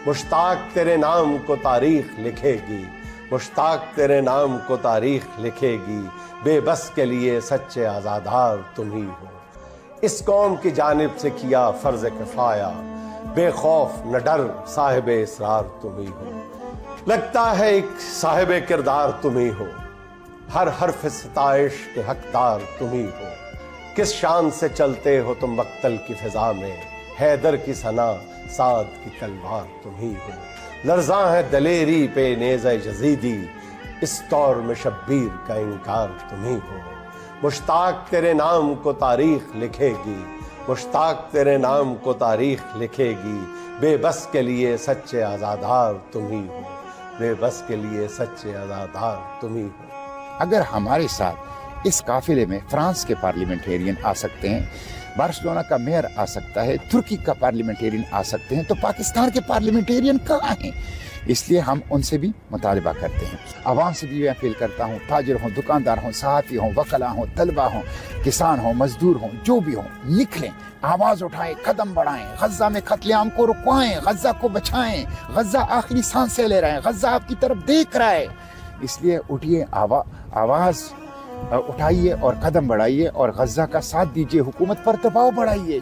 مشتاق تیرے نام کو تاریخ لکھے گی، مشتاق تیرے نام کو تاریخ لکھے گی، بے بس کے لیے سچے عزادار تم ہی ہو۔ اس قوم کی جانب سے کیا فرض کفایہ، بے خوف نہ ڈر صاحب اسرار تم ہی ہو۔ لگتا ہے ایک صاحب کردار تم ہی ہو، ہر حرف ستائش کے حقدار تم ہی ہو۔ کس شان سے چلتے ہو تم مقتل کی فضا میں، حیدر کی ثنا سعد کی تلوار تم ہی ہو۔ لرزاں ہے دلیری پہ نیزہ یزیدی، اس دور میں شبیر کا انکار تم ہی ہو۔ مشتاق تیرے نام کو تاریخ لکھے گی، مشتاق تیرے نام کو تاریخ لکھے گی، بے بس کے لیے سچے عزادار تم ہی ہو، بے بس کے لیے سچے عزادار تم ہی ہو۔ اگر ہمارے ساتھ اس قافلے میں فرانس کے پارلیمنٹیرین آ سکتے ہیں، بارسلونا کا میئر آ سکتا ہے، ترکی کا پارلیمنٹیرین آ سکتے ہیں، تو پاکستان کے پارلیمنٹیرین کہاں ہیں؟ اس لیے ہم ان سے بھی مطالبہ کرتے ہیں۔ عوام سے بھی میں اپیل کرتا ہوں، تاجر ہوں، دکاندار ہوں، صحافی ہوں، وکلاء ہوں، طلبہ ہوں، کسان ہوں، مزدور ہوں، جو بھی ہوں، نکلیں، آواز اٹھائیں، قدم بڑھائیں، غزہ میں قتل عام کو رکوائیں، غزہ کو بچائیں۔ غزہ آخری سانسیں لے رہا ہے، غزہ آپ کی طرف دیکھ رہا ہے۔ اس لیے اٹھیے، آواز اٹھائیے اور قدم بڑھائیے اور غزہ کا ساتھ دیجیے، حکومت پر دباؤ بڑھائیے۔